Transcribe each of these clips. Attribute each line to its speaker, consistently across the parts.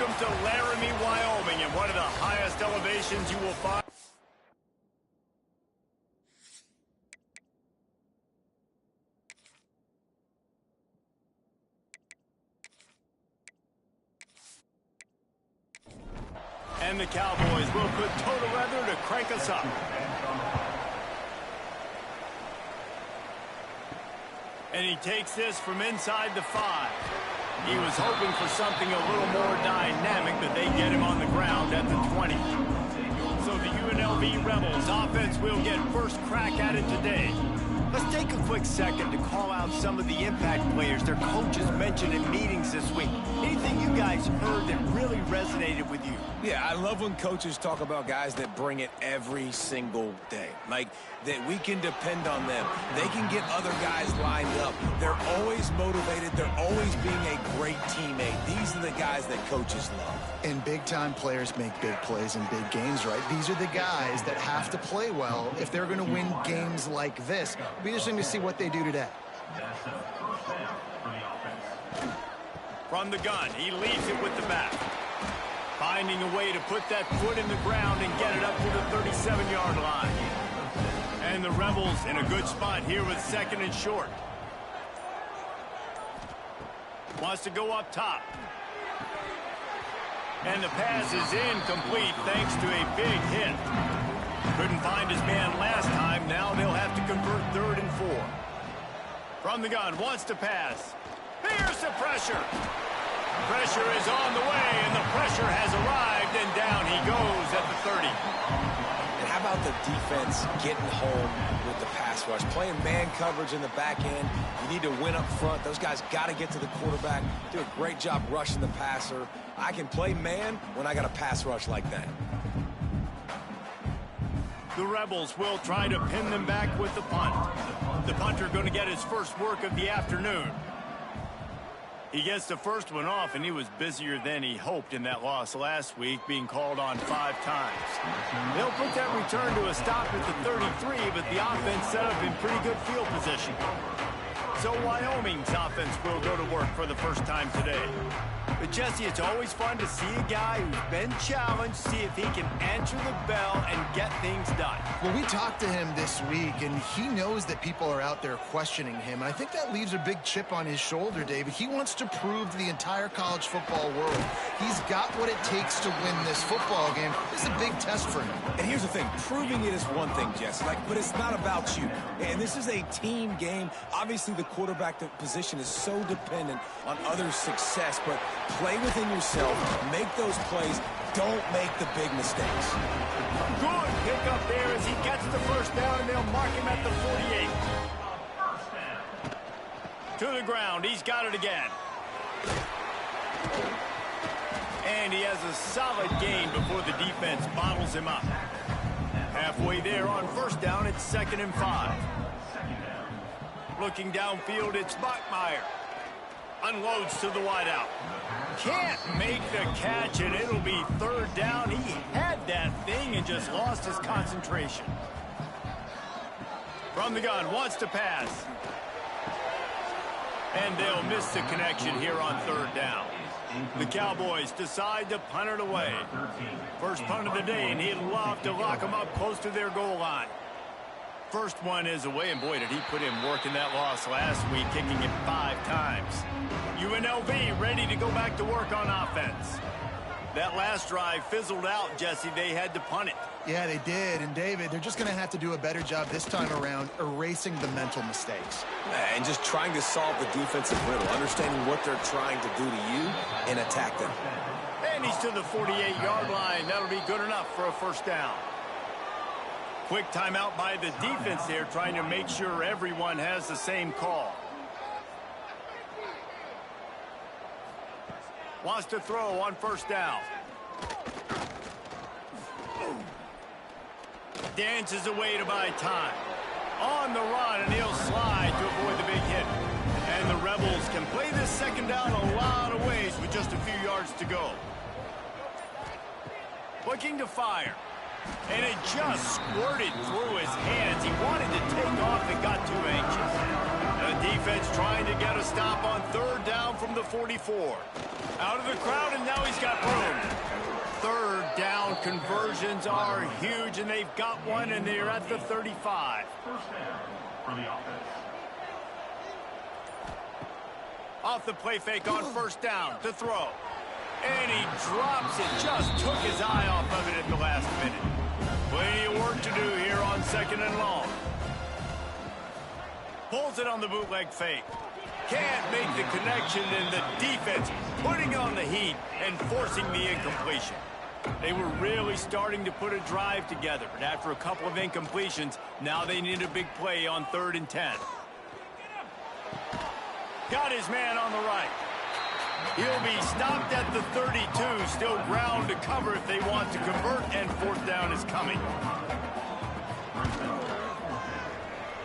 Speaker 1: Welcome to Laramie, Wyoming, and one of the highest elevations you will find. And the Cowboys will put total weather to crank us up. And he takes this from inside the 5. He was hoping for something a little more dynamic, but they get him on the ground at the 20. So the UNLV Rebels offense will get first crack at it today. Let's take a quick second to call out some of the impact players their coaches mentioned in meetings this week. Anything you guys heard that really resonated with you?
Speaker 2: Yeah, I love when coaches talk about guys that bring it every single day. Like, that we can depend on them. They can get other guys lined up. They're always motivated. They're always being a great teammate. These are the guys that coaches love.
Speaker 3: And big-time players make big plays in big games, right? These are the guys that have to play well if they're going to win games like this. It'll be interesting to see what they do today.
Speaker 1: From the gun, he leaves it with the back. Finding a way to put that foot in the ground and get it up to the 37-yard line. And the Rebels in a good spot here with second and short. Wants to go up top. And the pass is incomplete thanks to a big hit. Couldn't find his man last time. Now they'll have to convert 3rd and 4. From the gun, wants to pass. Here's the pressure. Pressure is on the way, and the pressure has arrived, and down he goes at the 30.
Speaker 2: And how about the defense getting home with the pass rush? Playing man coverage in the back end. You need to win up front. Those guys got to get to the quarterback. Do a great job rushing the passer. I can play man when I got a pass rush like that.
Speaker 1: The Rebels will try to pin them back with the punt. The punter going to get his first work of the afternoon. He gets the first one off, and he was busier than he hoped in that loss last week, being called on 5 times. They'll put that return to a stop at the 33, but the offense set up in pretty good field position. So Wyoming's offense will go to work for the first time today. But Jesse, it's always fun to see a guy who's been challenged, see if he can answer the bell and get things done.
Speaker 3: Well, we talked to him this week, and he knows that people are out there questioning him. And I think that leaves a big chip on his shoulder, David. He wants to prove to the entire college football world he's got what it takes to win this football game. This is a big test for him.
Speaker 2: And here's the thing. Proving it is one thing, Jesse, but it's not about you. And this is a team game. Obviously, the quarterback position is so dependent on others' success, but play within yourself, make those plays, don't make the big mistakes.
Speaker 1: Good pick up there as he gets the first down, and they'll mark him at the 48. To the ground, he's got it again. And he has a solid gain before the defense bottles him up. Halfway there on first down, it's 2nd and 5. Looking downfield, it's Bachmeyer. Unloads to the wideout. Can't make the catch, and it'll be 3rd down. He had that thing and just lost his concentration. From the gun, wants to pass. And they'll miss the connection here on 3rd down. The Cowboys decide to punt it away. First punt of the day, and he'd love to lock them up close to their goal line. First one is away, and boy, did he put in work in that loss last week, kicking it 5 times. UNLV ready to go back to work on offense. That last drive fizzled out, Jesse. They had to punt it.
Speaker 3: Yeah, they did. And, David, they're just going to have to do a better job this time around erasing the mental mistakes.
Speaker 2: And just trying to solve the defensive riddle, understanding what they're trying to do to you and attack them.
Speaker 1: And he's to the 48-yard line. That'll be good enough for a first down. Quick timeout by the defense there, trying to make sure everyone has the same call. Wants to throw on first down. Dances away to buy time. On the run, and he'll slide to avoid the big hit. And the Rebels can play this second down a lot of ways with just a few yards to go. Looking to fire. And it just squirted through his hands. He wanted to take off and got too anxious. The defense trying to get a stop on third down from the 44. Out of the crowd, and now he's got room. Third down conversions are huge, and they've got one, and they're at the 35.
Speaker 4: First down for the offense.
Speaker 1: Off the play fake on first down to throw. And he drops it. Just took his eye off of it at the last minute. Plenty of work to do here on second and long. Pulls it on the bootleg fake. Can't make the connection, and the defense putting on the heat and forcing the incompletion. They were really starting to put a drive together, but after a couple of incompletions, now they need a big play on 3rd and 10. Got his man on the right. He'll be stopped at the 32, still ground to cover if they want to convert, and 4th down is coming.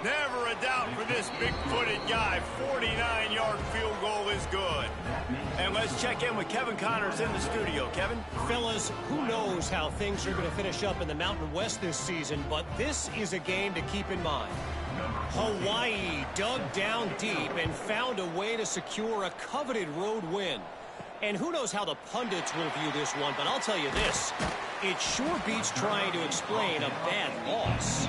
Speaker 1: Never a doubt for this big-footed guy. 49-yard field goal is good. And let's check in with Kevin Connors in the studio. Kevin?
Speaker 5: Fellas, who knows how things are going to finish up in the Mountain West this season, but this is a game to keep in mind. Hawaii dug down deep and found a way to secure a coveted road win. And who knows how the pundits will view this one, but I'll tell you this. It sure beats trying to explain a bad loss.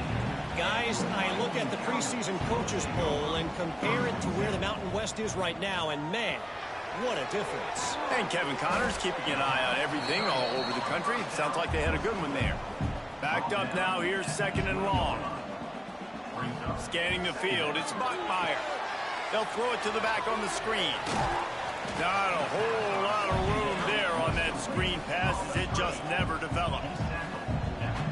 Speaker 5: Guys, I look at the preseason coaches poll and compare it to where the Mountain West is right now, and man, what a difference.
Speaker 1: And Kevin Connors keeping an eye on everything all over the country. It sounds like they had a good one there. Backed up now, here's 2nd and long. Scanning the field, it's Buckmeyer. They'll throw it to the back on the screen. Not a whole lot of room there on that screen pass, as it just never developed.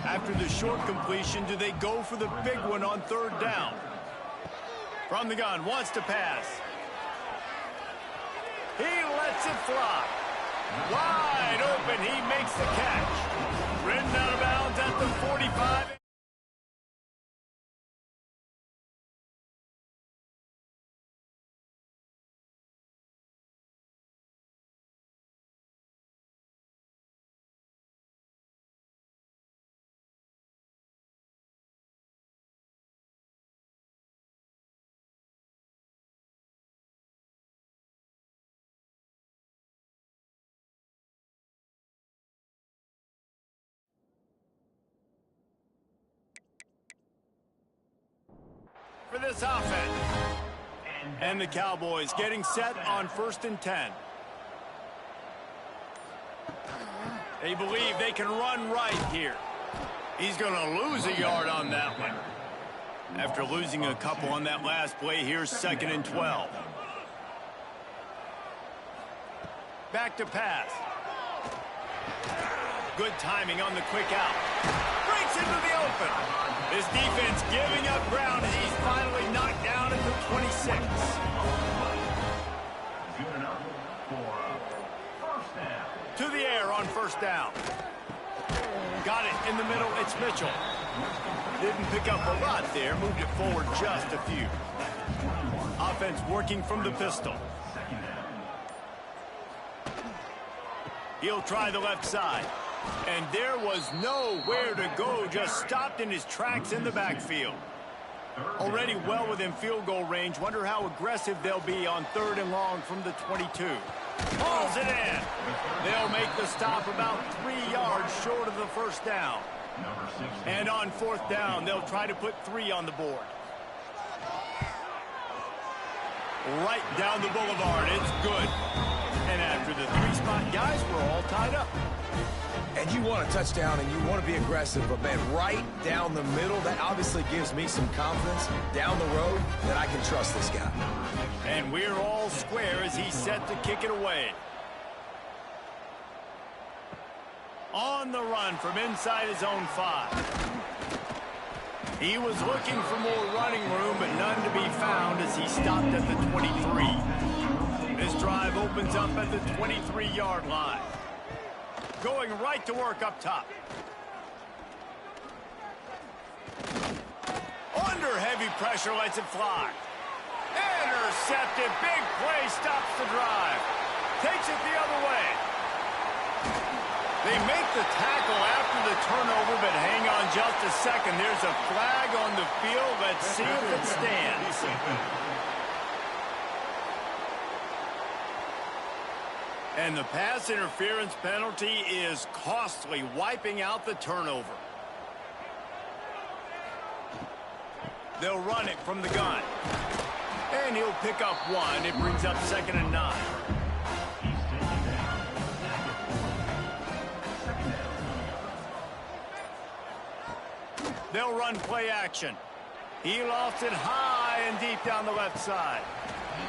Speaker 1: After the short completion, do they go for the big one on 3rd down? From the gun, wants to pass. He lets it fly. Wide open, he makes the catch. Ridden out of bounds at the 45. For this offense. And the Cowboys getting set on 1st and 10. They believe they can run right here. He's going to lose a yard on that one. After losing a couple on that last play, here's 2nd and 12. Back to pass. Good timing on the quick out. Breaks into the open. His defense giving up ground as he's finally knocked down at the 26.
Speaker 4: Good enough for first down.
Speaker 1: To the air on 1st down. Got it in the middle. It's Mitchell. Didn't pick up a lot there. Moved it forward just a few. Offense working from the pistol. He'll try the left side. And there was nowhere to go, just stopped in his tracks in the backfield. Already well within field goal range. Wonder how aggressive they'll be on 3rd and long from the 22. Pulls it in. They'll make the stop about 3 yards short of the 1st down. And on 4th down, they'll try to put 3 on the board. Right down the boulevard, it's good. And after the 3-spot, guys, we're all tied up.
Speaker 2: And you want a touchdown and you want to be aggressive, but man, right down the middle, that obviously gives me some confidence down the road that I can trust this guy.
Speaker 1: And we're all square as he's set to kick it away. On the run from inside his own 5. He was looking for more running room, but none to be found as he stopped at the 23. This drive opens up at the 23-yard line. Going right to work up top. Under heavy pressure, lets it fly. Intercepted. Big play, stops the drive. Takes it the other way. They make the tackle after the turnover, but just a second. There's a flag on the field. Let's see if it stands. And the pass interference penalty is costly, wiping out the turnover. They'll run it from the gun. And he'll pick up one. It brings up 2nd and 9. They'll run play action. He lofts it high and deep down the left side.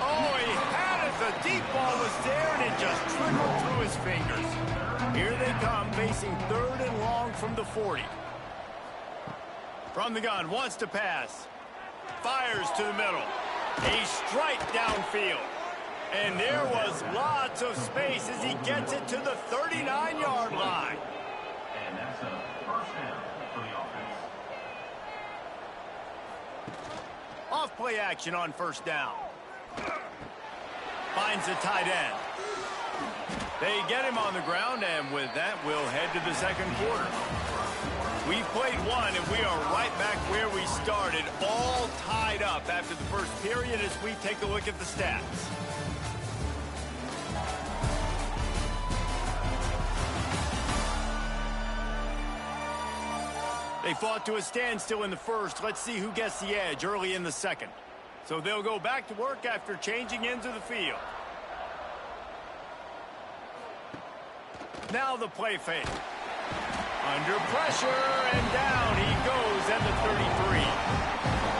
Speaker 1: Oh, he had it. The deep ball was there, and it just trickled through his fingers. Here they come, facing 3rd and long from the 40. From the gun, wants to pass. Fires to the middle. A strike downfield. And there was lots of space as he gets it to the 39-yard line.
Speaker 4: And that's a first down for the offense.
Speaker 1: Off play action on 1st down. Finds the tight end. They get him on the ground, and with that, we'll head to the 2nd quarter. We've played one, and we are right back where we started, all tied up after the first period as we take a look at the stats. They fought to a standstill in the first. Let's see who gets the edge early in the 2nd. So they'll go back to work after changing into the field. Now the play fake. Under pressure, and down he goes at the 33.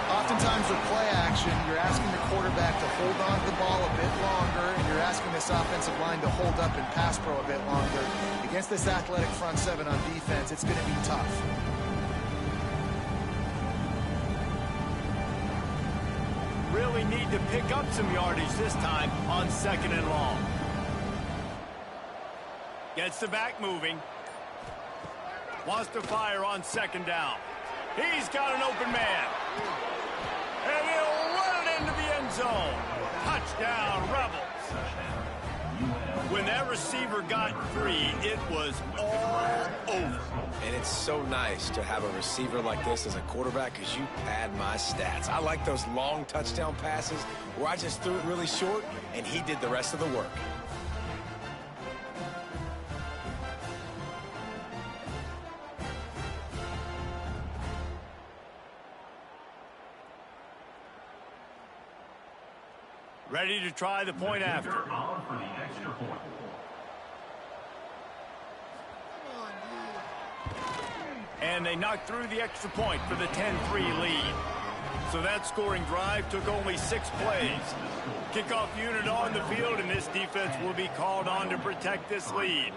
Speaker 3: Oftentimes with play action, you're asking the quarterback to hold on to the ball a bit longer, and you're asking this offensive line to hold up and pass pro a bit longer. Against this athletic front 7 on defense, it's going to be tough.
Speaker 1: Really need to pick up some yardage this time on 2nd and long. Gets the back moving. Wants to fire on 2nd down. He's got an open man. And he'll run it into the end zone. Touchdown, Rebels. When that receiver got free, it was all over.
Speaker 2: And it's so nice to have a receiver like this as a quarterback because you pad my stats. I like those long touchdown passes where I just threw it really short and he did the rest of the work.
Speaker 1: Ready to try the point after.
Speaker 4: On for the extra point.
Speaker 1: And they knocked through the extra point for the 10-3 lead. So that scoring drive took only 6 plays. Kickoff unit on the field, and this defense will be called on to protect this lead.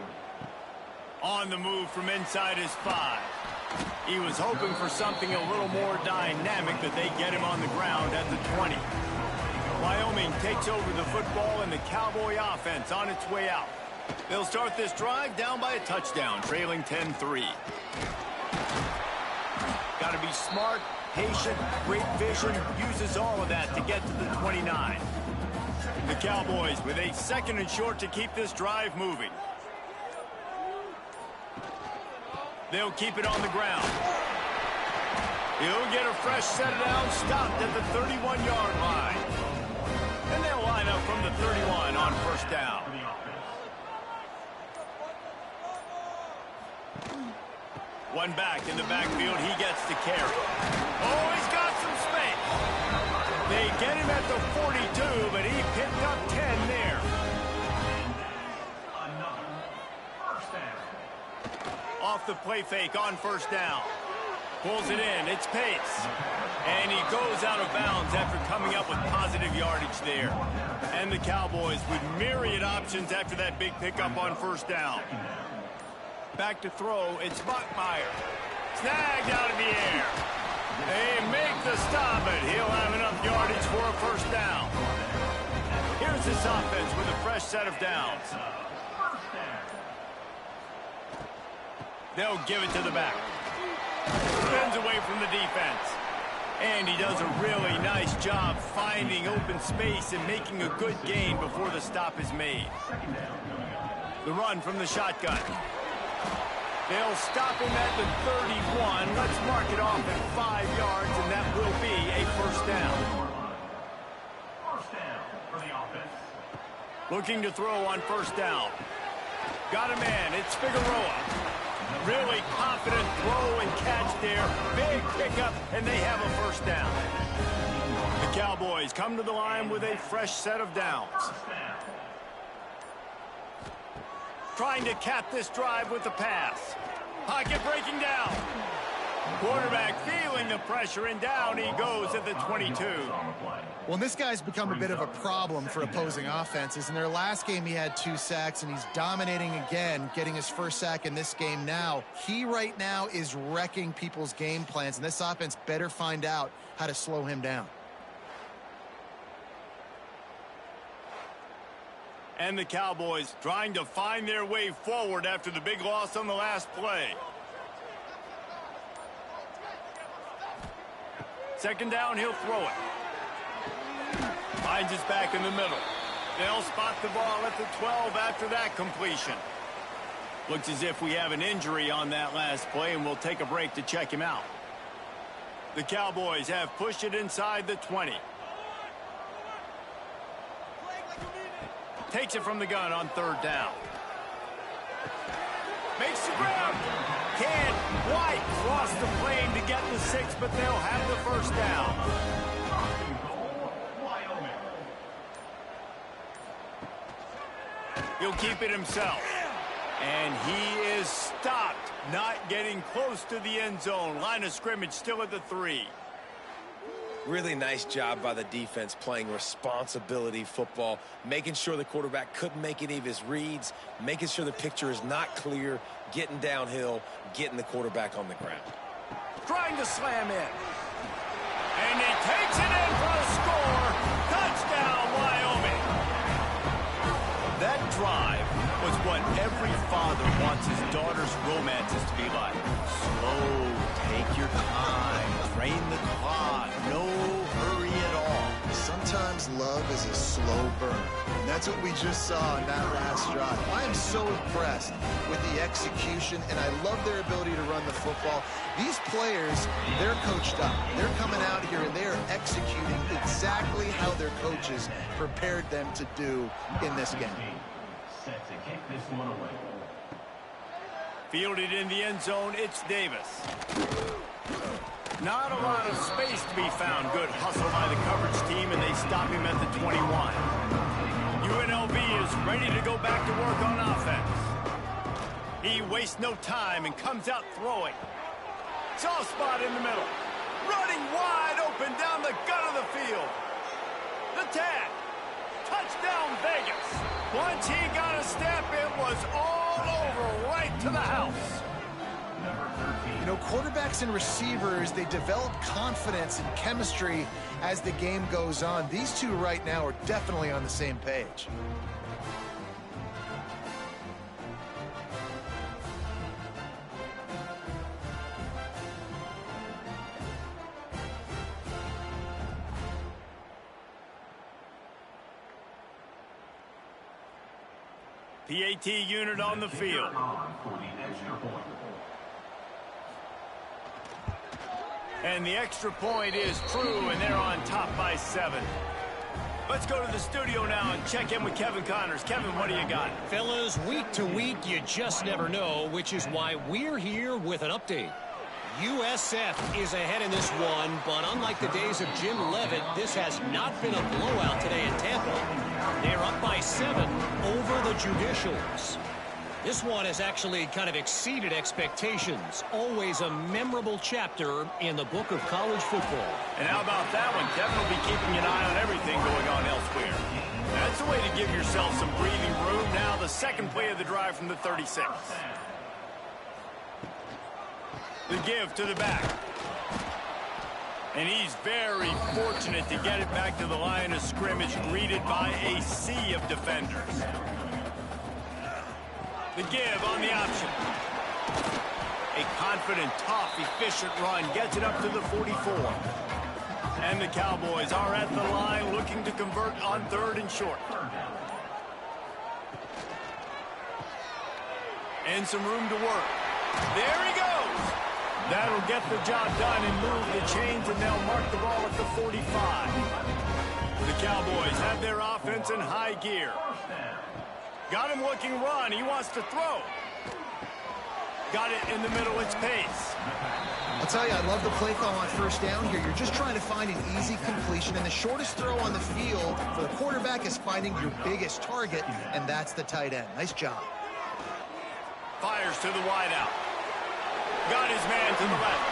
Speaker 1: On the move from inside his 5. He was hoping for something a little more dynamic, but they get him on the ground at the 20. Wyoming takes over the football, and the Cowboy offense on its way out. They'll start this drive down by a touchdown, trailing 10-3. Got to be smart, patient, great vision, uses all of that to get to the 29. The Cowboys with a 2nd and short to keep this drive moving. They'll keep it on the ground. He'll get a fresh set down, stopped at the 31-yard line. And they'll line up from the 31 on 1st down. One back in the backfield, he gets the carry. Oh, he's got some space. They get him at the 42, but he picked up 10 there.
Speaker 4: Another first down.
Speaker 1: Off the play fake on 1st down. Pulls it in, it's Pace. And he goes out of bounds after coming up with positive yardage there. And the Cowboys with myriad options after that big pickup on 1st down. Back to throw, it's Bachmeyer. Snagged out of the air. They make the stop, but he'll have enough yardage for a 1st down. Here's this offense with a fresh set of downs. They'll give it to the back. Spins away from the defense. And he does a really nice job finding open space and making a good gain before the stop is made. The run from the shotgun. They'll stop him at the 31. Let's mark it off at 5 yards, and that will be a first down.
Speaker 4: First down for the offense.
Speaker 1: Looking to throw on first down. Got a man. It's Figueroa. Really confident throw and catch there. Big pickup, and they have a first down. The Cowboys come to the line with a fresh set of downs. Trying to cap this drive with the pass. Pocket breaking down. Quarterback feeling the pressure, and down he goes at the 22.
Speaker 3: Well, this guy's become a bit of a problem for opposing offenses. In their last game, he had 2 sacks, and he's dominating again, getting his first sack in this game now. He right now is wrecking people's game plans, and this offense better find out how to slow him down.
Speaker 1: And the Cowboys trying to find their way forward after the big loss on the last play. Second down, he'll throw it. Finds his back in the middle. They'll spot the ball at the 12 after that completion. Looks as if we have an injury on that last play, and we'll take a break to check him out. The Cowboys have pushed it inside the 20. Takes it from the gun on third down. Makes the grab. Can't quite cross the plane to get the 6, but they'll have the first down.
Speaker 4: Wyoming.
Speaker 1: He'll keep it himself. And he is stopped, not getting close to the end zone. Line of scrimmage still at the 3.
Speaker 2: Really nice job by the defense playing responsibility football, making sure the quarterback couldn't make any of his reads, making sure the picture is not clear, getting downhill, getting the quarterback on the ground.
Speaker 1: Trying to slam in. And he takes it in for a score. Touchdown, Wyoming. That drive was what every father wants his daughter's romances to be like. Slow, take your time, train the clock, no hurry at all.
Speaker 3: Sometimes love is a slow burn, and that's what we just saw in that last drive. I am so impressed with the execution, and I love their ability to run the football. These players, they're coached up. They're coming out here, and they are executing exactly how their coaches prepared them to do in this game.
Speaker 4: Set to kick this one away.
Speaker 1: Fielded in the end zone, it's Davis. Not a lot of space to be found. Good hustle by the coverage team, and they stop him at the 21. UNLV is ready to go back to work on offense. He wastes no time and comes out throwing. Soft spot in the middle. Running wide open down the gut of the field. The tag. Touchdown, Vegas. Once he got a step, it was all over right to the house.
Speaker 3: You know, quarterbacks and receivers, they develop confidence and chemistry as the game goes on. These two right now are definitely on the same page.
Speaker 1: PAT unit on the field. And the extra point is true, and they're on top by 7. Let's go to the studio now and check in with Kevin Connors. Kevin, what do you got?
Speaker 5: Fellas, week to week, you just never know, which is why we're here with an update. USF is ahead in this one, but unlike the days of Jim Leavitt, this has not been a blowout today in Tampa. They're up by 7 over the Judicials. This one has actually kind of exceeded expectations. Always a memorable chapter in the book of college football.
Speaker 1: And how about that one? Kevin will be keeping an eye on everything going on elsewhere. That's the way to give yourself some breathing room. Now the second play of the drive from the 36. The give to the back. And he's very fortunate to get it back to the line of scrimmage, greeted by a sea of defenders. The give on the option. A confident, tough, efficient run gets it up to the 44. And the Cowboys are at the line looking to convert on 3rd and short. And some room to work. There he goes. That'll get the job done and move the chains, and they'll mark the ball at the 45. The Cowboys have their offense in high gear. Got him looking run. He wants to throw. Got it in the middle. It's Pace.
Speaker 3: I'll tell you, I love the play call on first down here. You're just trying to find an easy completion, and the shortest throw on the field for the quarterback is finding your biggest target, and that's the tight end. Nice job.
Speaker 1: Fires to the wideout. Got his man to the left.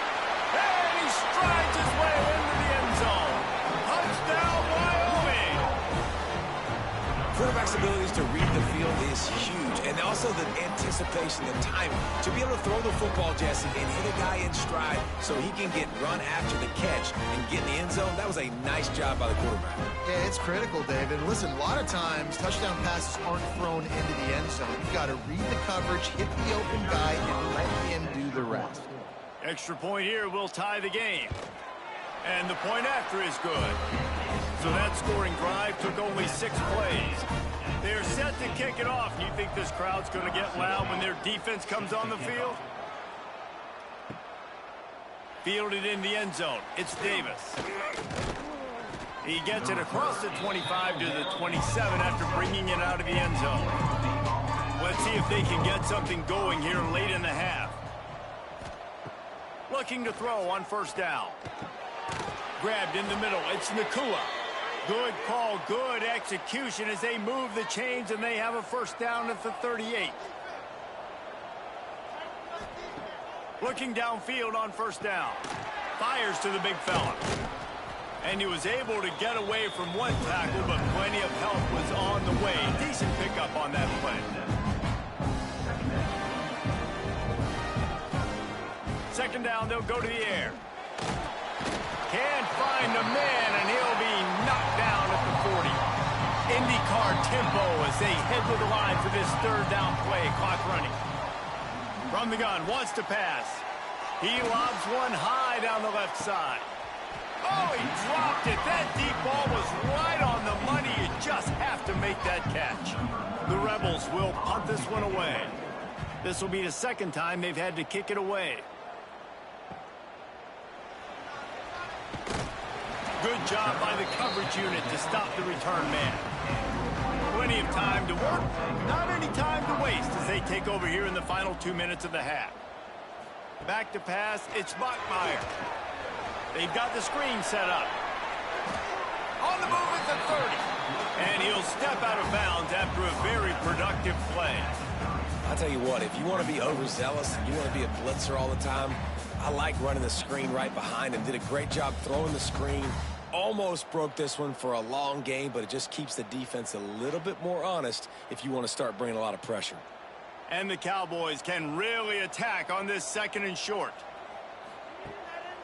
Speaker 1: And he strides his way into the end zone. Touchdown, Wyoming.
Speaker 2: Quarterback's abilities to read the field is huge, and also the anticipation, the timing. To be able to throw the football, Jesse, and hit a guy in stride so he can get run after the catch and get in the end zone, that was a nice job by the quarterback.
Speaker 3: Yeah, it's critical, David. Listen, a lot of times, touchdown passes aren't thrown into the end zone. You've got to read the coverage, hit the open guy, and let him do the rest.
Speaker 1: Extra point here will tie the game. And the point after is good. So that scoring drive took only 6 plays. They're set to kick it off. You think this crowd's going to get loud when their defense comes on the field? Fielded in the end zone. It's Davis. He gets it across the 25 to the 27 after bringing it out of the end zone. Let's see if they can get something going here late in the half. Looking to throw on first down. Grabbed in the middle. It's Nakua. Good call, good execution as they move the chains, and they have a first down at the 38. Looking downfield on first down. Fires to the big fella. And he was able to get away from one tackle, but plenty of help was on the way. Decent pickup on that play. Second down, they'll go to the air. Can't find a man, and he'll be knocked down at the 40. IndyCar tempo as they head to the line for this third down play. Clock running. From the gun, wants to pass. He lobs one high down the left side. Oh, he dropped it. That deep ball was right on the money. You just have to make that catch. The Rebels will punt this one away. This will be the second time they've had to kick it away. Good job by the coverage unit to stop the return man. Plenty of time to work, not any time to waste as they take over here in the final 2 minutes of the half. Back to pass, it's Bachmeier. They've got the screen set up. On the move at the 30. And he'll step out of bounds after a very productive play.
Speaker 2: I'll tell you what, if you want to be overzealous and you want to be a blitzer all the time, I like running the screen right behind him. Did a great job throwing the screen. Almost broke this one for a long game, but it just keeps the defense a little bit more honest if you want to start bringing a lot of pressure.
Speaker 1: And the Cowboys can really attack on this second and short.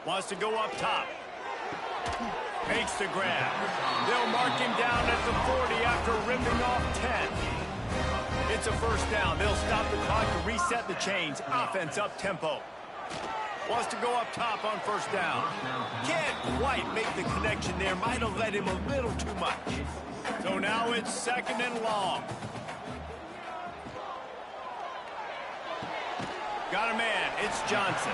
Speaker 1: Wants to go up top. Makes the grab. They'll mark him down at the 40 after ripping off 10. It's a first down. They'll stop the clock to reset the chains. Offense up tempo. Wants to go up top on first down. Can't quite make the connection there. Might have let him a little too much. So now it's second and long. Got a man. It's Johnson.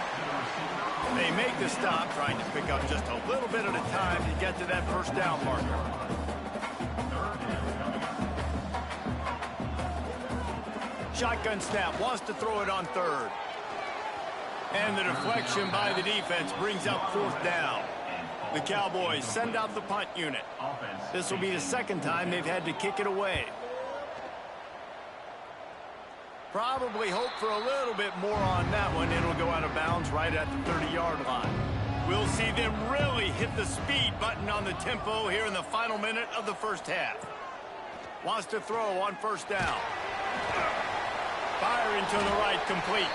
Speaker 1: They make the stop, trying to pick up just a little bit at a time to get to that first down marker. Shotgun snap. Wants to throw it on third. And the deflection by the defense brings up fourth down. The Cowboys send out the punt unit. This will be the second time they've had to kick it away. Probably hope for a little bit more on that one. It'll go out of bounds right at the 30-yard line. We'll see them really hit the speed button on the tempo here in the final minute of the first half. Wants to throw on first down. Firing to the right, complete.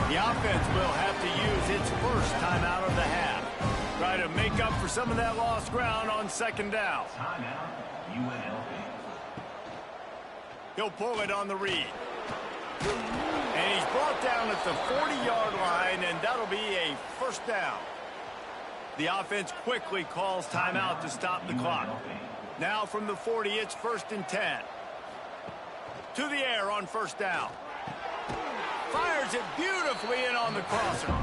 Speaker 1: The offense will have to use its first timeout of the half. Try to make up for some of that lost ground on second down.
Speaker 4: Timeout, UNLV.
Speaker 1: He'll pull it on the read. And he's brought down at the 40-yard line, and that'll be a first down. The offense quickly calls timeout to stop the clock. Now from the 40, it's 1st and 10. To the air on first down. Fires it beautifully in on the crosser.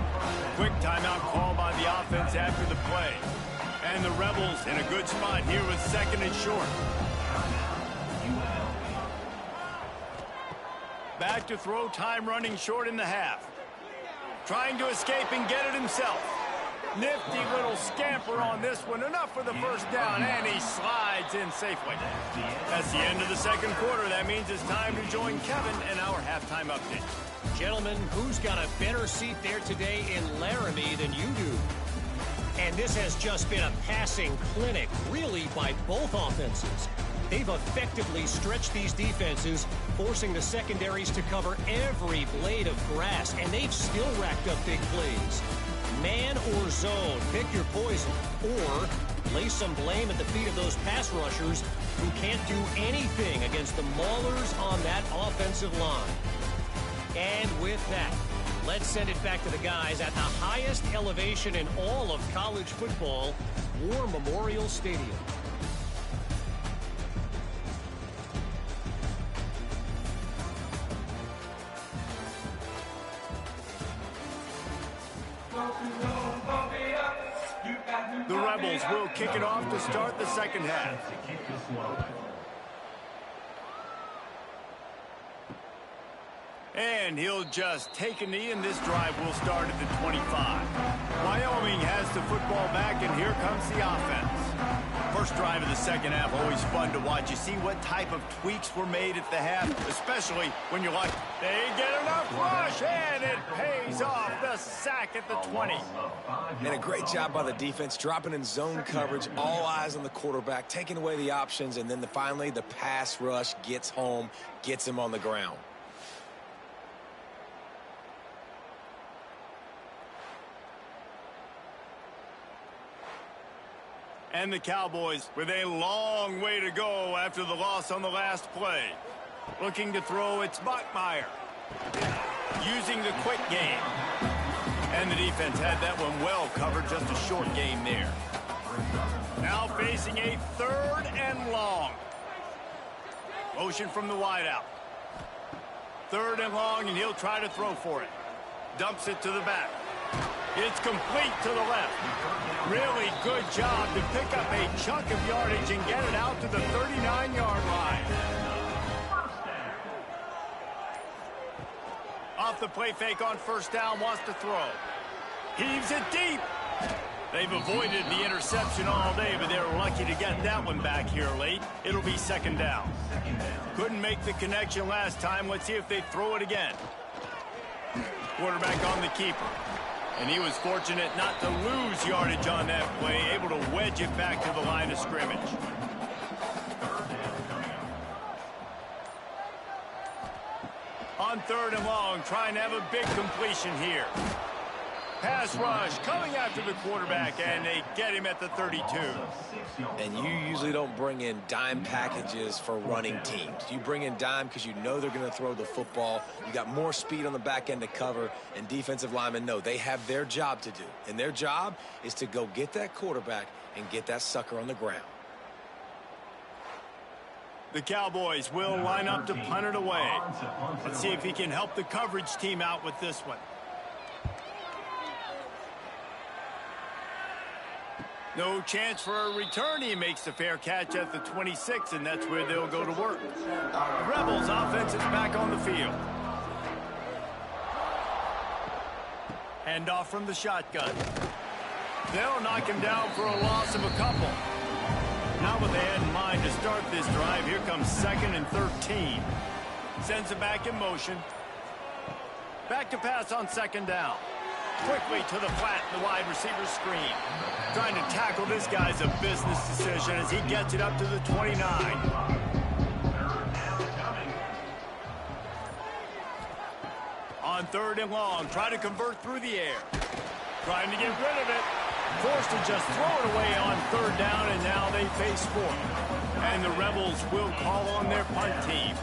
Speaker 1: Quick timeout call by the offense after the play. And the Rebels in a good spot here with second and short. Back to throw, time running short in the half. Trying to escape and get it himself. Nifty little scamper on this one. Enough for the first down, and he slides in safely. That's the end of the second quarter. That means it's time to join Kevin in our halftime update.
Speaker 5: Gentlemen, who's got a better seat there today in Laramie than you do? And this has just been a passing clinic, really, by both offenses. They've effectively stretched these defenses, forcing the secondaries to cover every blade of grass, and they've still racked up big plays. Man or zone, pick your poison, or lay some blame at the feet of those pass rushers who can't do anything against the maulers on that offensive line. And with that, let's send it back to the guys at the highest elevation in all of college football, War Memorial Stadium.
Speaker 1: The Rebels will kick it off to start the second half. And he'll just take a knee, and this drive will start at the 25. Wyoming has the football back, and here comes the offense. First drive of the second half, always fun to watch. You see what type of tweaks were made at the half, especially when you're like, they get enough rush, and it pays off. The sack at the 20.
Speaker 2: And a great job by the defense, dropping in zone coverage, all eyes on the quarterback, taking away the options, and then finally the pass rush gets home, gets him on the ground.
Speaker 1: And the Cowboys with a long way to go after the loss on the last play. Looking to throw, it's Bachmeier. Using the quick game. And the defense had that one well covered, just a short game there. Now facing a third and long. Motion from the wideout. Third and long, and he'll try to throw for it. Dumps it to the back. It's complete to the left. Really good job to pick up a chunk of yardage and get it out to the 39-yard line. Off the play fake on first down, wants to throw. Heaves it deep. They've avoided the interception all day, but they're lucky to get that one back here late. It'll be second down. Couldn't make the connection last time. Let's see if they throw it again. Quarterback on the keeper. And he was fortunate not to lose yardage on that play, able to wedge it back to the line of scrimmage. On third and long, trying to have a big completion here. Pass rush coming after the quarterback, and they get him at the 32.
Speaker 2: And you usually don't bring in dime packages for running teams. You bring in dime because you know they're going to throw the football. You got more speed on the back end to cover, and defensive linemen know they have their job to do. And their job is to go get that quarterback and get that sucker on the ground.
Speaker 1: The Cowboys will line up to punt it away. Let's see if he can help the coverage team out with this one. No chance for a return. He makes the fair catch at the 26, and that's where they'll go to work. The Rebels offense is back on the field. Handoff from the shotgun. They'll knock him down for a loss of a couple. Not what they had in mind to start this drive. Here comes second and 13. Sends it back in motion. Back to pass on second down. Quickly to the flat, the wide receiver screen. Trying to tackle this guy's a business decision as he gets it up to the 29. On third and long, try to convert through the air. Trying to get rid of it. Forced to just throw it away on third down, and now they face fourth. And the Rebels will call on their punt team.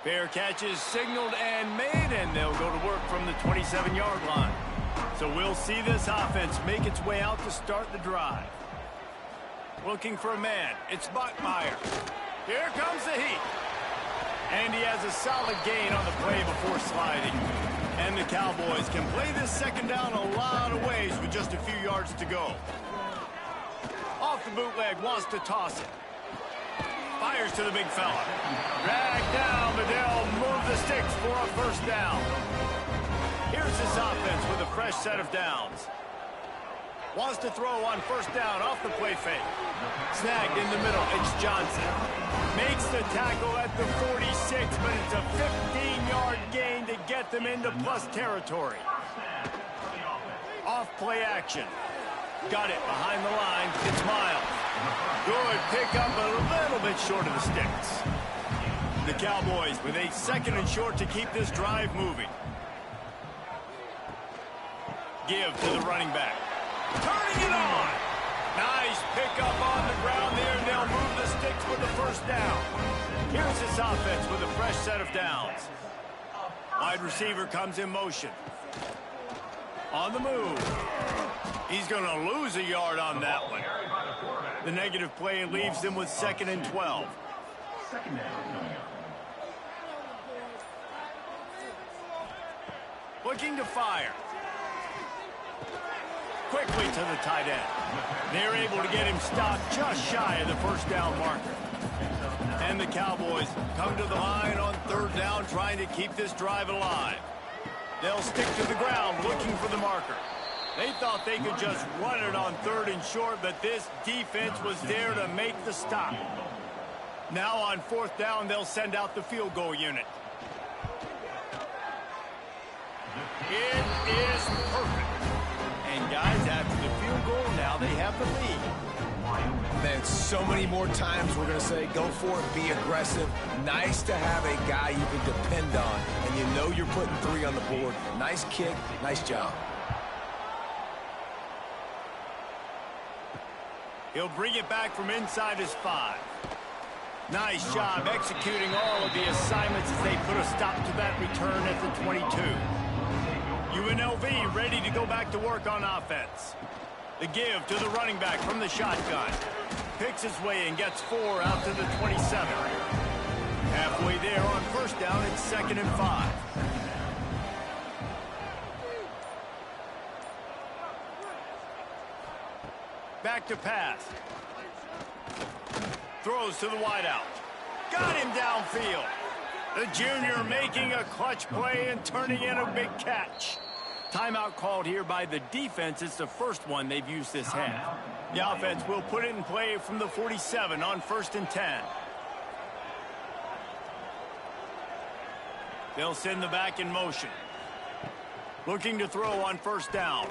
Speaker 1: Fair catch is signaled and made, and they'll go to work from the 27-yard line. So we'll see this offense make its way out to start the drive. Looking for a man. It's Bachmeier. Here comes the heat. And he has a solid gain on the play before sliding. And the Cowboys can play this second down a lot of ways with just a few yards to go. Off the bootleg, wants to toss it. Fires to the big fella. Drag down, but they'll move the sticks for a first down. Here's this offense with a fresh set of downs. Wants to throw on first down off the play fake. Snagged in the middle, it's Johnson. Makes the tackle at the 46, but it's a 15-yard gain to get them into plus territory. Off play action. Got it behind the line. It's Miles. Good pickup, but a little bit short of the sticks. The Cowboys with a second and short to keep this drive moving. Give to the running back. Turning it on. Nice pickup on the ground there, and they'll move the sticks with the first down. Here's this offense with a fresh set of downs. Wide receiver comes in motion. On the move. He's going to lose a yard on that one. The negative play leaves them with 2nd and 12.
Speaker 4: Second down coming up.
Speaker 1: Looking to fire. Quickly to the tight end. They're able to get him stopped just shy of the first down marker. And the Cowboys come to the line on 3rd down, trying to keep this drive alive. They'll stick to the ground looking for the marker. They thought they could just run it on 3rd and short, but this defense was there to make the stop. Now on 4th down, they'll send out the field goal unit. It is perfect. And guys, after the field goal, now they have the lead.
Speaker 2: Man, so many more times we're going to say, go for it, be aggressive. Nice to have a guy you can depend on, and you know you're putting 3 on the board. Nice kick, nice job.
Speaker 1: He'll bring it back from inside his 5. Nice job executing all of the assignments as they put a stop to that return at the 22. UNLV ready to go back to work on offense. The give to the running back from the shotgun. Picks his way and gets 4 out to the 27. Halfway there on first down, it's 2nd and 5. Back to pass. Throws to the wideout. Got him downfield. The junior making a clutch play and turning in a big catch. Timeout called here by the defense. It's the first one they've used this half. The offense will put it in play from the 47 on 1st and 10. They'll send the back in motion. Looking to throw on first down.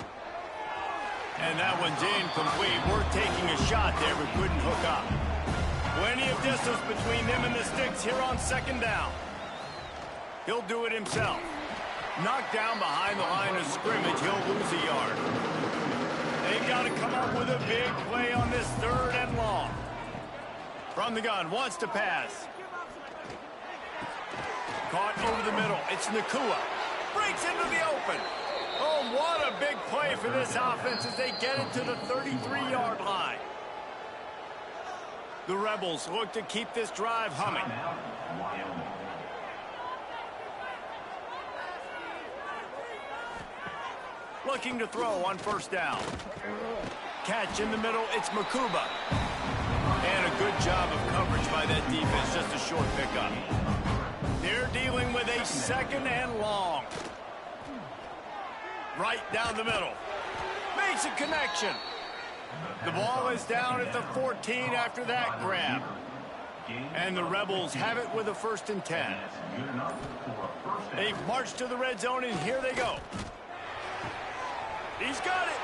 Speaker 1: And that one's incomplete. We're taking a shot there, but couldn't hook up. Plenty of distance between them and the sticks here on 2nd down. He'll do it himself. Knocked down behind the line of scrimmage, he'll lose a yard. They've got to come up with a big play on this 3rd and long. From the gun, wants to pass. Caught over the middle, it's Nakua. Breaks into the open. Oh, what a big play for this offense as they get it to the 33-yard line. The Rebels look to keep this drive humming.
Speaker 4: Wyoming.
Speaker 1: Looking to throw on first down. Catch in the middle, it's Makuba. And a good job of coverage by that defense, just a short pickup. They're dealing with a 2nd and long. Right down the middle. Makes a connection. The ball is down at the 14 after that grab. And the Rebels have it with a 1st and 10. They've marched to the red zone, and here they go. He's got it.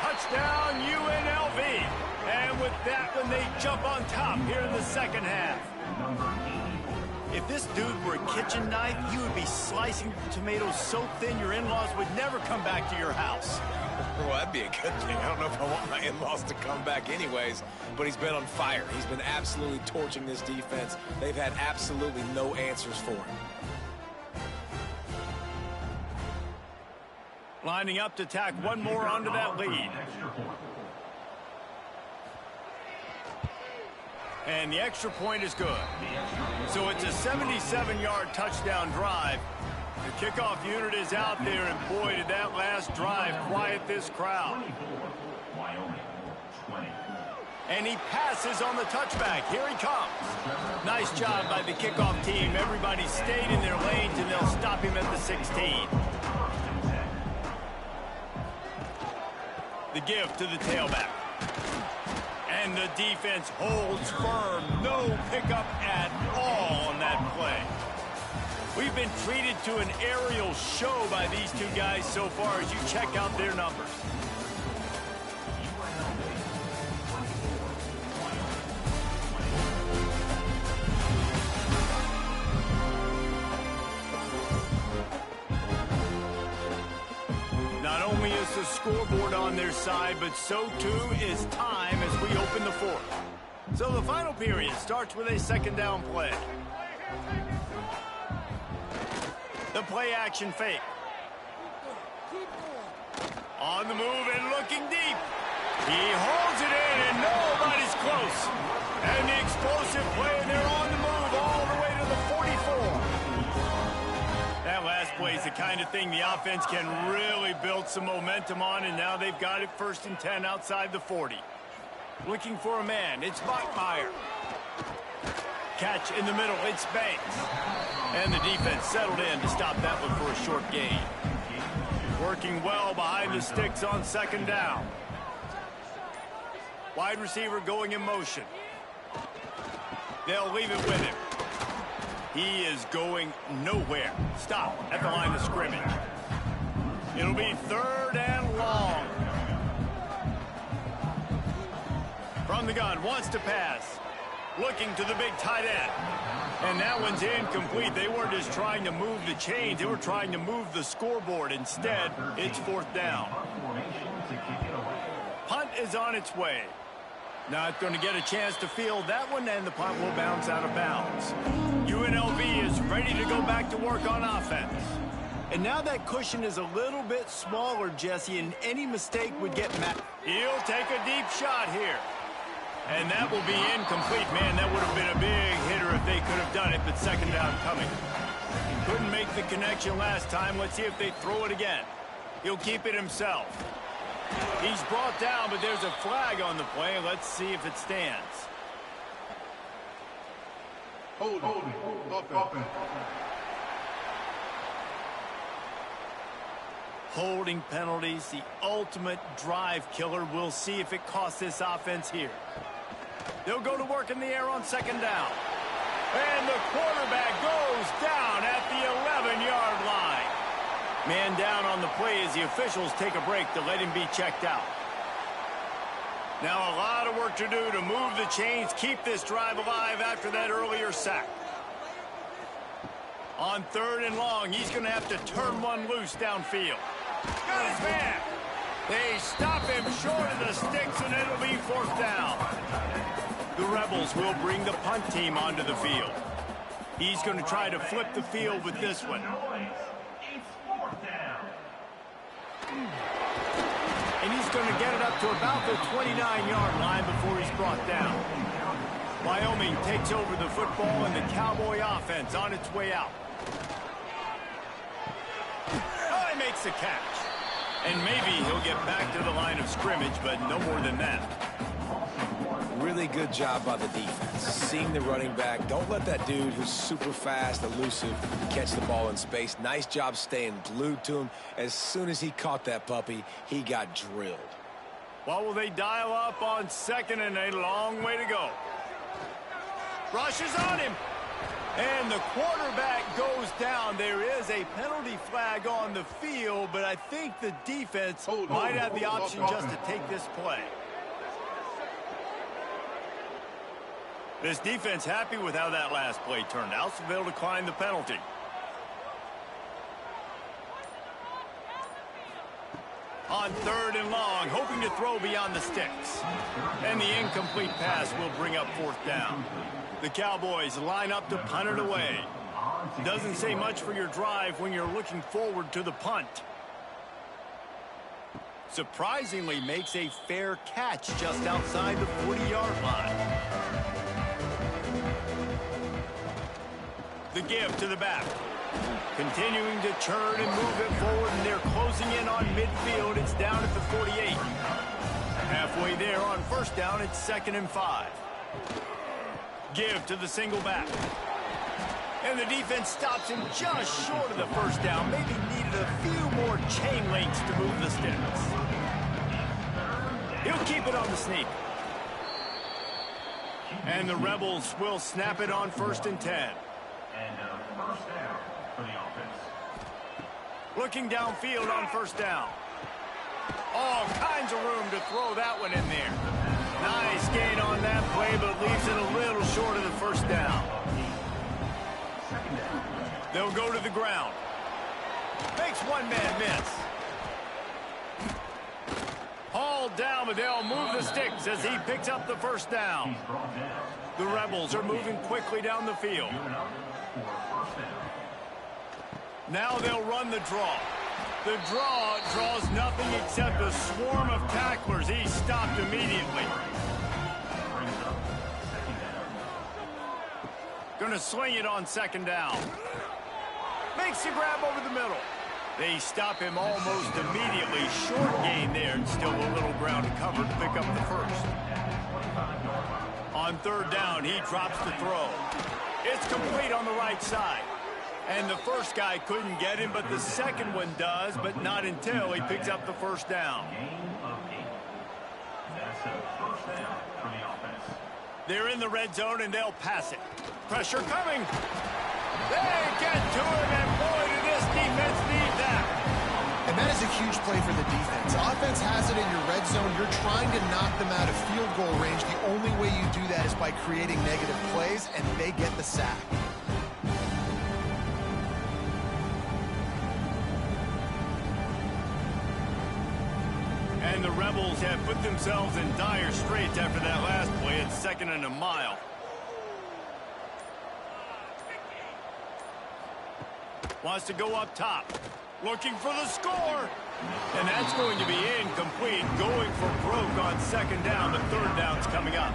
Speaker 1: Touchdown, UNLV. And with that one, they jump on top here in the 2nd half. If this dude were a kitchen knife, you would be slicing tomatoes so thin your in-laws would never come back to your house.
Speaker 2: Well, that'd be a good thing. I don't know if I want my in-laws to come back anyways, but he's been on fire. He's been absolutely torching this defense. They've had absolutely no answers for him.
Speaker 1: Lining up to tack one more onto that lead. And the extra point is good. So it's a 77-yard touchdown drive. The kickoff unit is out there, and boy, did that last drive quiet this crowd.
Speaker 4: Wyoming, 20.
Speaker 1: And he passes on the touchback. Here he comes. Nice job by the kickoff team. Everybody stayed in their lanes, and they'll stop him at the 16. The give to the tailback. And the defense holds firm. No pickup at all on that play. We've been treated to an aerial show by these two guys so far as you check out their numbers. Not only is the scoreboard on their side, but so too is time as we open the fourth. So the final period starts with a second down play. The play action fake. On the move and looking deep. He holds it in and nobody's close. And the explosive play, and they're on the move all the way to the 44. That last play is the kind of thing the offense can really build some momentum on, and now they've got it 1st and 10 outside the 40. Looking for a man, it's Bachmeyer. Catch in the middle, it's Banks. And the defense settled in to stop that one for a short gain. Working well behind the sticks on second down. Wide receiver going in motion. They'll leave it with him. He is going nowhere. Stop at the line of scrimmage. It'll be 3rd and long. From the gun, wants to pass. Looking to the big tight end. And that one's incomplete. They weren't just trying to move the chains. They were trying to move the scoreboard. Instead, it's 4th down. Punt is on its way. Not going to get a chance to field that one, and the punt will bounce out of bounds. UNLV is ready to go back to work on offense. And now that cushion is a little bit smaller, Jesse, and any mistake would get met. He'll take a deep shot here. And that will be incomplete. Man, that would have been a big hitter if they could have done it, but second down coming. Couldn't make the connection last time. Let's see if they throw it again. He'll keep it himself. He's brought down, but there's a flag on the play. Let's see if it stands. Holding penalties, the ultimate drive killer. We'll see if it costs this offense here. They'll go to work in the air on second down. And the quarterback goes down at the 11-yard line. Man down on the play as the officials take a break to let him be checked out. Now a lot of work to do to move the chains, keep this drive alive after that earlier sack. On 3rd and long, he's going to have to turn one loose downfield. Got his man. They stop him short of the sticks, and it'll be 4th down. The Rebels will bring the punt team onto the field. He's going to try to flip the field with this one. And he's going to get it up to about the 29-yard line before he's brought down. Wyoming takes over the football, and the Cowboy offense on its way out. Oh, he makes the catch. And maybe he'll get back to the line of scrimmage, but no more than that.
Speaker 2: Really good job by the defense. Seeing the running back. Don't let that dude who's super fast, elusive, catch the ball in space. Nice job staying glued to him. As soon as he caught that puppy, he got drilled.
Speaker 1: What will they dial up on second, and a long way to go? Rushes on him. And the quarterback goes down. There is a penalty flag on the field, but I think the defense might have the option just to take this play. This defense happy with how that last play turned out, so they'll decline the penalty. On 3rd and long, hoping to throw beyond the sticks. And the incomplete pass will bring up 4th down. The Cowboys line up to punt it away. Doesn't say much for your drive when you're looking forward to the punt. Surprisingly makes a fair catch just outside the 40-yard line. The give to the back. Continuing to churn and move it forward, and they're closing in on midfield. It's down at the 48. Halfway there on first down, it's 2nd and 5. Give to the single back. And the defense stops him just short of the first down. Maybe needed a few more chain links to move the sticks. He'll keep it on the sneak. And the Rebels will snap it on 1st and 10.
Speaker 4: And first down for the offense.
Speaker 1: Looking downfield on first down. All kinds of room to throw that one in there. Nice gain on that play, but leaves it a little short of the first down. They'll go to the ground. Makes one man miss. Hauled down, but they'll move the sticks as he picks up the first down. The Rebels are moving quickly down the field. Now they'll run the draw. The draw draws nothing except a swarm of tacklers. He's stopped immediately. Gonna swing it on 2nd down. Makes the grab over the middle. They stop him almost immediately. Short gain there, and still a little ground to cover to pick up the first. On 3rd down, he drops the throw. It's complete on the right side. And the first guy couldn't get him, but the second one does, but not until he picks up the first down.
Speaker 4: That's a first down for the offense.
Speaker 1: They're in the red zone, and they'll pass it. Pressure coming. They get to him, and boy, did this defense need that.
Speaker 3: And that is a huge play for the defense. Offense has it in your red zone. You're trying to knock them out of field goal range. The only way you do that is by creating negative plays, and they get the sack.
Speaker 1: And the Rebels have put themselves in dire straits after that last play. It's 2nd and a mile. Wants to go up top. Looking for the score. And that's going to be incomplete. Going for broke on 2nd down. The 3rd down's coming up.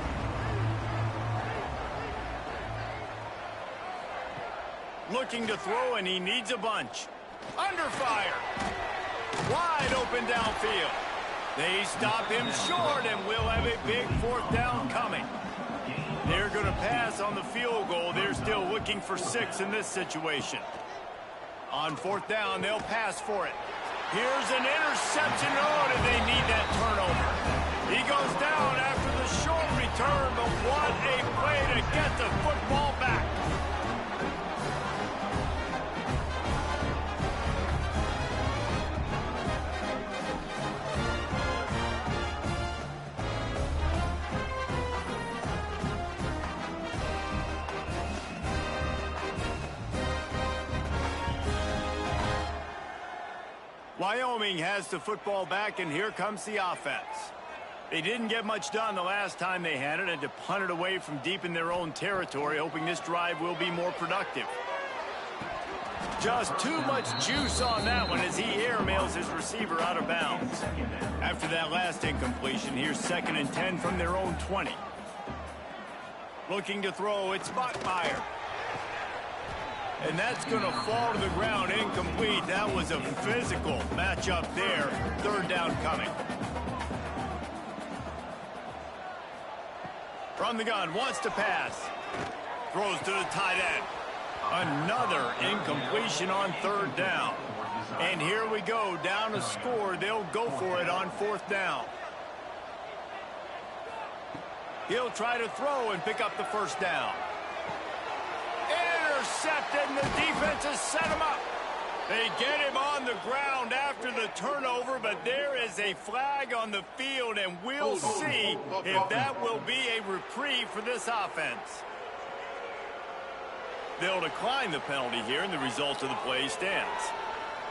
Speaker 1: Looking to throw, and he needs a bunch. Under fire. Wide open downfield. They stop him short, and we'll have a big 4th down coming. They're going to pass on the field goal. They're still looking for 6 in this situation. On 4th down, they'll pass for it. Here's an interception. Oh, did they need that turnover? He goes down after the short return, but what a play to get the football back. Wyoming has the football back, and here comes the offense. They didn't get much done the last time they had it, and to punt it away from deep in their own territory, hoping this drive will be more productive. Just too much juice on that one as he airmails his receiver out of bounds. After that last incompletion, here's 2nd and 10 from their own 20. Looking to throw, it's Bachmeyer. And that's going to fall to the ground incomplete. That was a physical matchup there. 3rd down coming. From the gun, wants to pass. Throws to the tight end. Another incompletion on 3rd down. And here we go, down a score. They'll go for it on 4th down. He'll try to throw and pick up the first down. Intercepted, and the defense has set him up. They get him on the ground after the turnover, but there is a flag on the field, and we'll see if that will be a reprieve for this offense. They'll decline the penalty here, and the result of the play stands.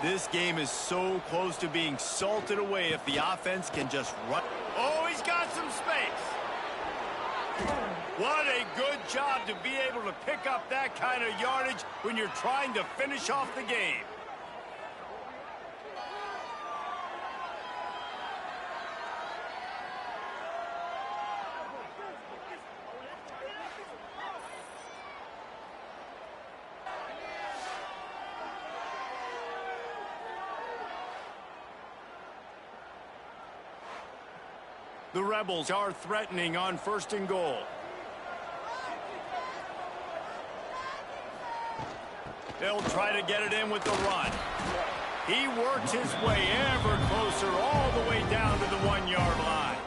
Speaker 1: This game is so close to being salted away if the offense can just run. Oh, he's got some space. What a good job to be able to pick up that kind of yardage when you're trying to finish off the game. The Rebels are threatening on 1st and goal. They'll try to get it in with the run. He works his way ever closer all the way down to the 1-yard line.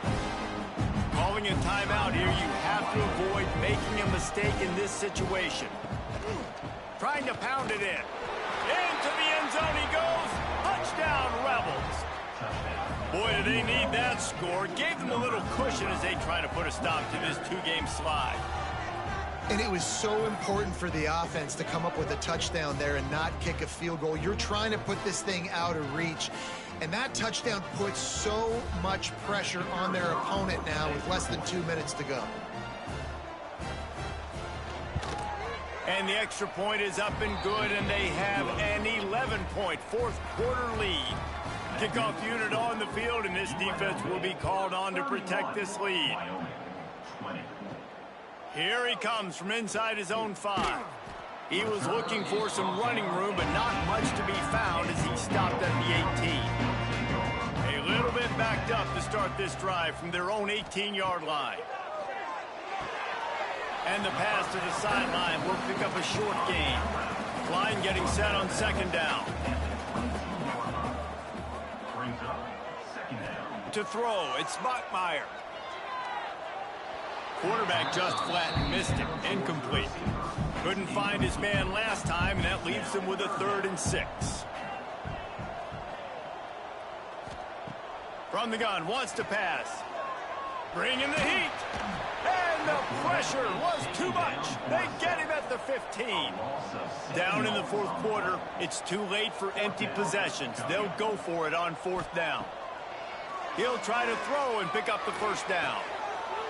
Speaker 1: Calling a timeout here, you have to avoid making a mistake in this situation. Trying to pound it in. Into the end zone he goes. Touchdown, Rebels. Boy, did they need that score. Gave them a little cushion as they try to put a stop to this 2-game slide.
Speaker 3: And it was so important for the offense to come up with a touchdown there and not kick a field goal. You're trying to put this thing out of reach. And that touchdown puts so much pressure on their opponent now with less than 2 minutes to go.
Speaker 1: And the extra point is up and good, and they have an 11-point fourth-quarter lead. Kickoff unit on the field, and this defense will be called on to protect this lead. Here he comes from inside his own 5. He was looking for some running room, but not much to be found as he stopped at the 18. A little bit backed up to start this drive from their own 18-yard line. And the pass to the sideline will pick up a short gain. Line getting set on 2nd down. To throw, it's Bachmeier. Quarterback just flat and missed him. Incomplete. Couldn't find his man last time, and that leaves him with a 3rd and 6. From the gun, wants to pass. Bringing the heat. And the pressure was too much. They get him at the 15. Down in the 4th quarter, it's too late for empty possessions. They'll go for it on 4th down. He'll try to throw and pick up the 1st down.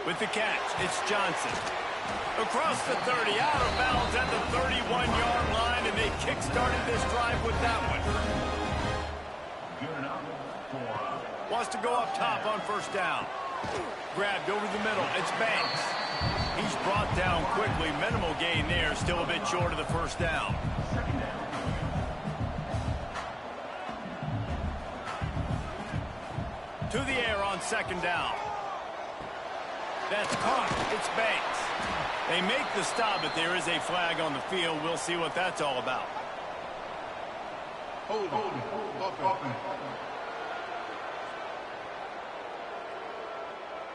Speaker 1: With the catch, it's Johnson. Across the 30, out of bounds at the 31-yard line, and they kick-started this drive with that one. Wants to go up top on 1st down. Grabbed over the middle, it's Banks. He's brought down quickly, minimal gain there, still a bit short of the 1st down. To the air on 2nd down. That's caught. It's Banks. They make the stop, but there is a flag on the field. We'll see what that's all about.
Speaker 6: Hold.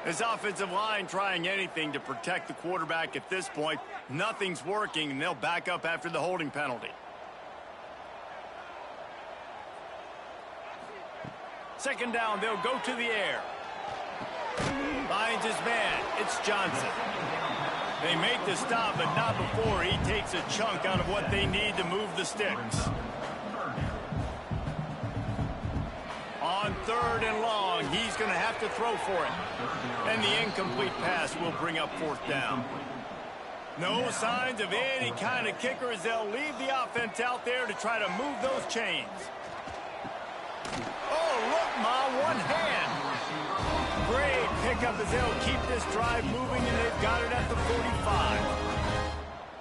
Speaker 1: This offensive line trying anything to protect the quarterback at this point. Nothing's working, and they'll back up after the holding penalty. 2nd down, they'll go to the air. Finds his man. It's Johnson. They make the stop, but not before he takes a chunk out of what they need to move the sticks. On 3rd and long, he's going to have to throw for it. And the incomplete pass will bring up 4th down. No signs of any kind of kicker as they'll leave the offense out there to try to move those chains. Oh, look, Ma, one hand. Great pickup as they'll keep this drive moving, and they've got it at the 45.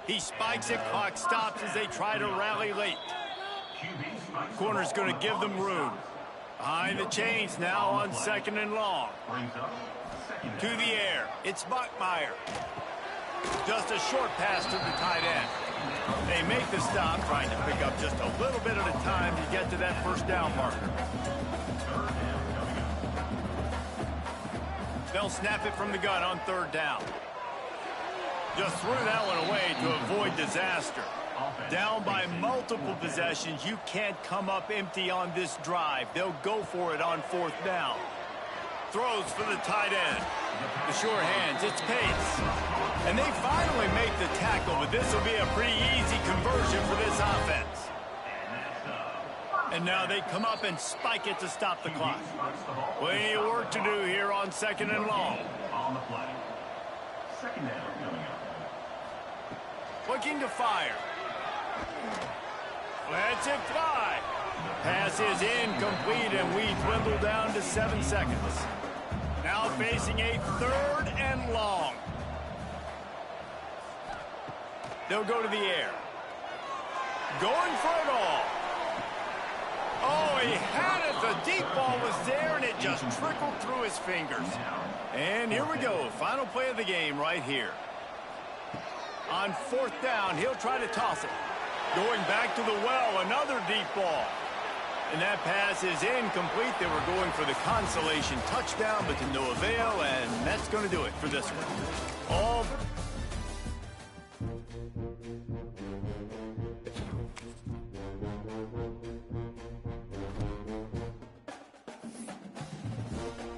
Speaker 1: He spikes it, clock stops as they try to rally late. Corner's going to give them room. Behind the chains now on 2nd and long. To the air, it's Bachmeier. Just a short pass to the tight end. They make the stop, trying to pick up just a little bit at a time to get to that 1st down marker. They'll snap it from the gun on 3rd down. Just threw that one away to avoid disaster. Down by multiple possessions, you can't come up empty on this drive. They'll go for it on 4th down. Throws for the tight end. The sure hands, it's Pace. And they finally make the tackle, but this will be a pretty easy conversion for this offense. And now they come up and spike it to stop the clock. Plenty of work to do here on 2nd and long.
Speaker 4: On the play. 2nd down coming up.
Speaker 1: Looking to fire. Lets it fly. Pass is incomplete, and we dwindle down to 7 seconds. Now facing a 3rd and long. They'll go to the air. Going for it all. Oh, he had it. The deep ball was there, and it just trickled through his fingers. And here we go. Final play of the game right here. On 4th down, he'll try to toss it. Going back to the well, another deep ball. And that pass is incomplete. They were going for the consolation touchdown, but to no avail, and that's going to do it for this one. All